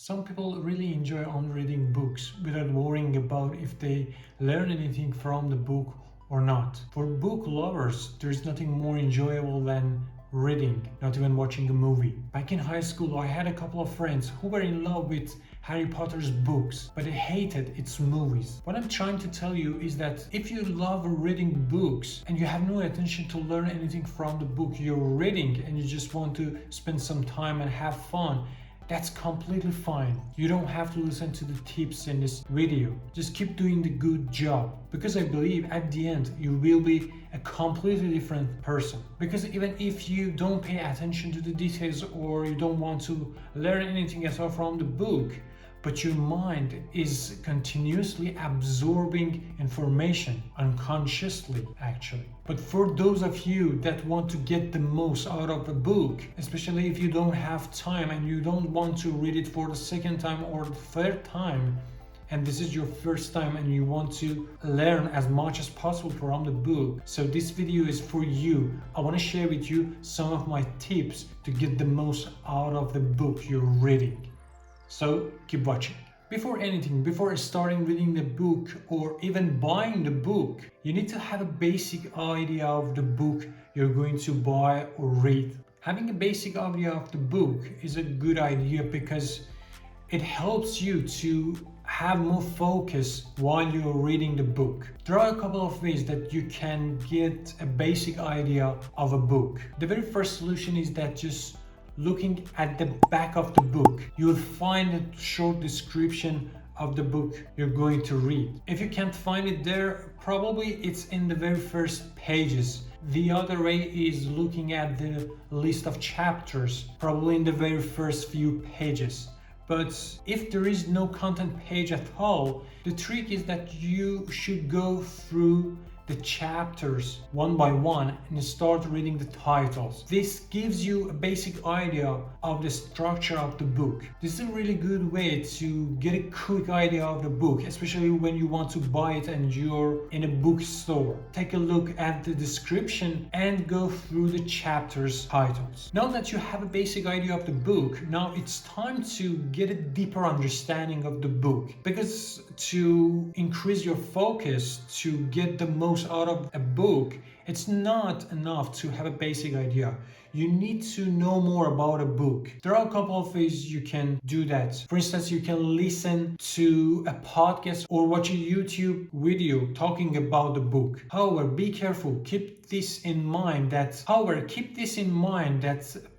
Some people really enjoy on reading books without worrying about if they learn anything from the book or not. For book lovers, there is nothing more enjoyable than reading, not even watching a movie. Back in high school, I had a couple of friends who were in love with Harry Potter's books, but they hated its movies. What I'm trying to tell you is that if you love reading books and you have no intention to learn anything from the book you're reading and you just want to spend some time and have fun, that's completely fine. You don't have to listen to the tips in this video. Just keep doing the good job, because I believe at the end you will be a completely different person. Because even if you don't pay attention to the details or you don't want to learn anything at all from the book, but your mind is continuously absorbing information unconsciously, actually. But for those of you that want to get the most out of a book, especially if you don't have time and you don't want to read it for the second time or the third time, and this is your first time and you want to learn as much as possible from the book, so this video is for you. I want to share with you some of my tips to get the most out of the book you're reading. So keep watching. Before anything, before starting reading the book or even buying the book, you need to have a basic idea of the book you're going to buy or read. Having a basic idea of the book is a good idea because it helps you to have more focus while you're reading the book. There are a couple of ways that you can get a basic idea of a book. The very first solution is that just looking at the back of the book, you will find a short description of the book you're going to read. If you can't find it there, probably it's in the very first pages. The other way is looking at the list of chapters, probably in the very first few pages. But if there is no content page at all, the trick is that you should go through the chapters one by one and start reading the titles. This gives you a basic idea of the structure of the book. This is a really good way to get a quick idea of the book, especially when you want to buy it and you're in a bookstore. Take a look at the description and go through the chapters titles. Now that you have a basic idea of the book, now it's time to get a deeper understanding of the book, because to increase your focus, to get the most out of a book, it's not enough to have a basic idea. You need to know more about a book. There are a couple of ways you can do that. For instance, you can listen to a podcast or watch a YouTube video talking about the book. However, be careful. Keep this in mind that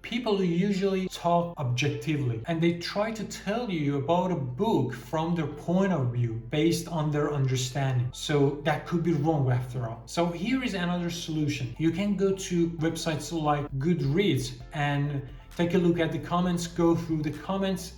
people usually talk objectively and they try to tell you about a book from their point of view based on their understanding. So that could be wrong after all. So here is another solution. You can go to websites like Goodreads and take a look at the comments, go through the comments,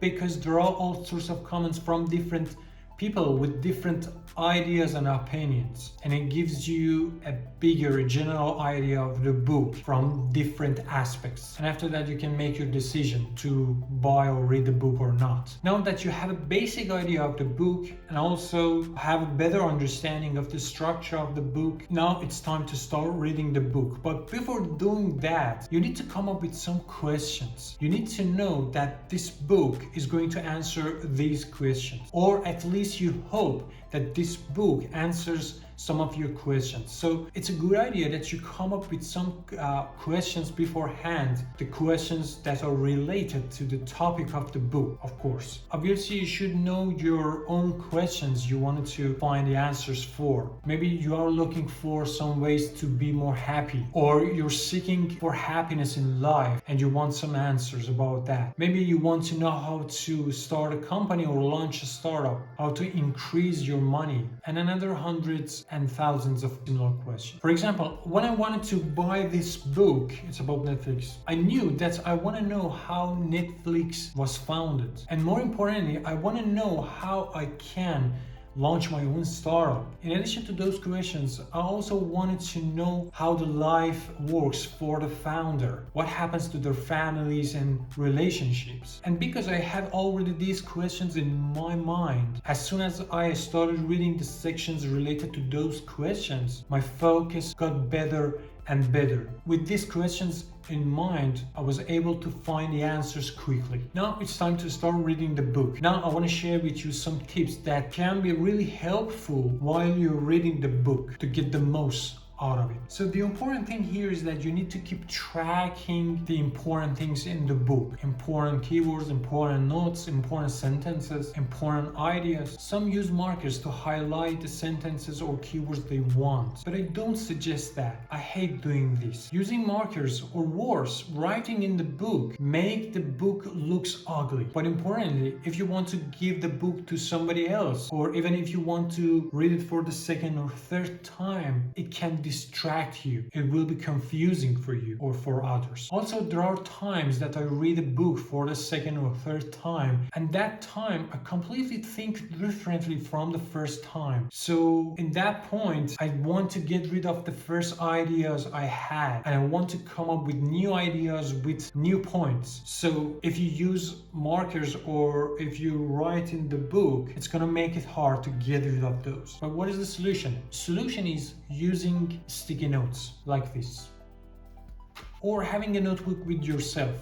because there are all sorts of comments from different people with different ideas and opinions, and it gives you a bigger general idea of the book from different aspects, and after that you can make your decision to buy or read the book or not. Now that you have a basic idea of the book and also have a better understanding of the structure of the book, now it's time to start reading the book. But before doing that, you need to come up with some questions. You need to know that this book is going to answer these questions, or at least you hope that this book answers some of your questions. So it's a good idea that you come up with some questions beforehand, the questions that are related to the topic of the book, of course. Obviously, you should know your own questions you wanted to find the answers for. Maybe you are looking for some ways to be more happy, or you're seeking for happiness in life and you want some answers about that. Maybe you want to know how to start a company or launch a startup, how to increase your money, and another hundreds and thousands of similar questions. For example, when I wanted to buy this book, it's about Netflix, I knew that I want to know how Netflix was founded. And more importantly, I want to know how I can launch my own startup. In addition to those questions, I also wanted to know how the life works for the founder, what happens to their families and relationships. And because I had already these questions in my mind, as soon as I started reading the sections related to those questions, my focus got better and better? With these questions in mind, I was able to find the answers quickly. Now it's time to start reading the book. Now I want to share with you some tips that can be really helpful while you're reading the book to get the most out of it. So the important thing here is that you need to keep tracking the important things in the book. Important keywords, important notes, important sentences, important ideas. Some use markers to highlight the sentences or keywords they want, but I don't suggest that. I hate doing this. Using markers or worse, writing in the book make the book looks ugly. But importantly, if you want to give the book to somebody else, or even if you want to read it for the second or third time, it can distract you. It will be confusing for you or for others. Also, there are times that I read a book for the second or third time, and that time I completely think differently from the first time. So in that point, I want to get rid of the first ideas I had, and I want to come up with new ideas with new points. So if you use markers or if you write in the book, it's gonna make it hard to get rid of those. But what is the solution? Solution is using sticky notes like this, or having a notebook with yourself,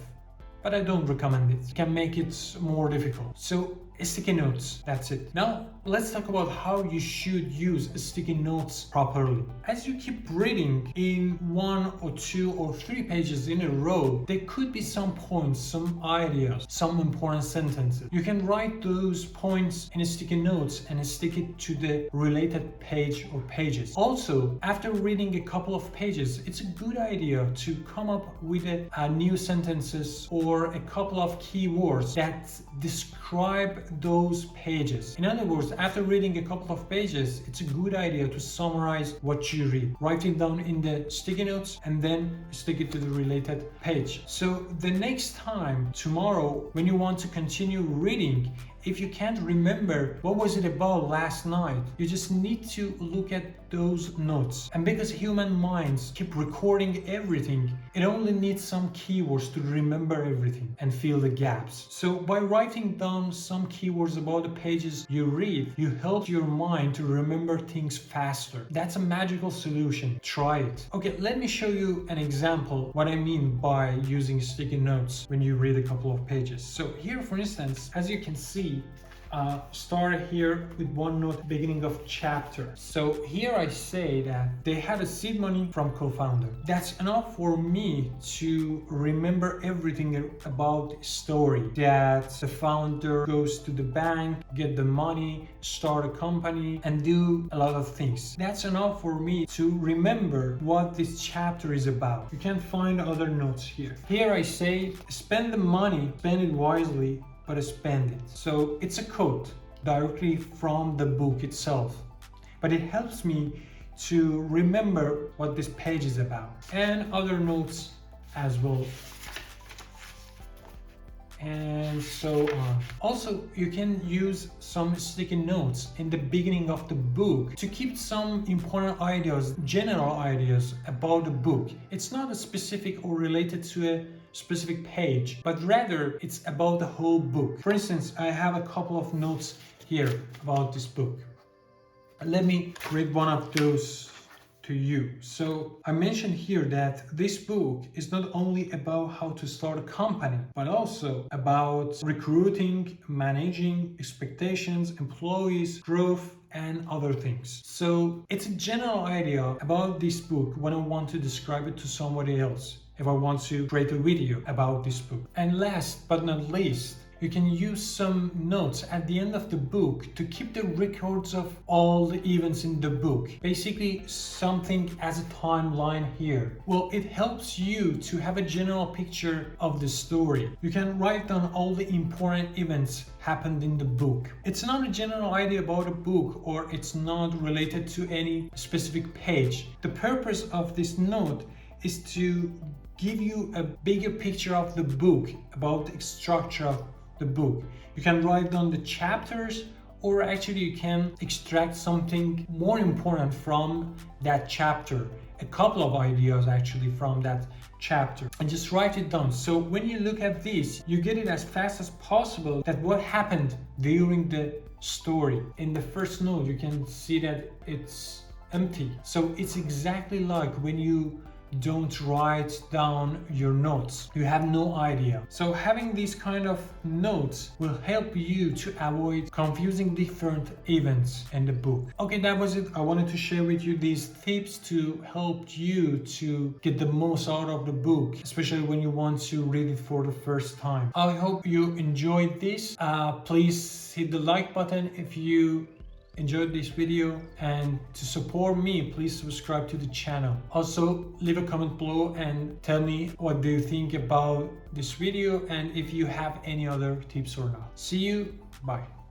but I don't recommend it. It can make it more difficult. So sticky notes, that's it. Now let's talk about how you should use sticky notes properly. As you keep reading in 1 or 2 or 3 pages in a row, there could be some points, some ideas, some important sentences. You can write those points in sticky notes and stick it to the related page or pages. Also, after reading a couple of pages, it's a good idea to come up with a new sentences or a couple of keywords that describe those pages. In other words, after reading a couple of pages, it's a good idea to summarize what you read. Write it down in the sticky notes and then stick it to the related page. So the next time, tomorrow, when you want to continue reading, if you can't remember what was it about last night, you just need to look at those notes. And because human minds keep recording everything, it only needs some keywords to remember everything and fill the gaps. So by writing down some keywords about the pages you read, you help your mind to remember things faster. That's a magical solution. Try it. Okay, let me show you an example what I mean by using sticky notes when you read a couple of pages. So here, for instance, as you can see, start here with one note beginning of chapter. So here I say that they had a seed money from co-founder. That's enough for me to remember everything about the story. That the founder goes to the bank, get the money, start a company, and do a lot of things. That's enough for me to remember what this chapter is about. You can find other notes here. Here I say, spend the money, spend it wisely, but spend it. So it's a quote directly from the book itself, but it helps me to remember what this page is about, and other notes as well, and so on. Also, you can use some sticky notes in the beginning of the book to keep some important ideas, general ideas about the book. It's not a specific or related to a specific page, but rather it's about the whole book. For instance, I have a couple of notes here about this book. Let me read one of those to you. So I mentioned here that this book is not only about how to start a company, but also about recruiting, managing expectations, employees, growth, and other things. So it's a general idea about this book when I want to describe it to somebody else, if I want to create a video about this book. And last but not least, you can use some notes at the end of the book to keep the records of all the events in the book. Basically, something as a timeline here. Well, it helps you to have a general picture of the story. You can write down all the important events happened in the book. It's not a general idea about a book, or it's not related to any specific page. The purpose of this note is to give you a bigger picture of the book, about the structure of the book. You can write down the chapters, or actually you can extract something more important from that chapter, a couple of ideas actually from that chapter, and just write it down. So when you look at this, you get it as fast as possible, that what happened during the story. In the first note, you can see that it's empty. So it's exactly like when you don't write down your notes. You have no idea. So having these kind of notes will help you to avoid confusing different events in the book. Okay, that was it. I wanted to share with you these tips to help you to get the most out of the book, especially when you want to read it for the first time. I hope you enjoyed this. Please hit the like button if you enjoyed this video, and to support me, please subscribe to the channel. Also, leave a comment below and tell me what do you think about this video and if you have any other tips or not. See you. Bye.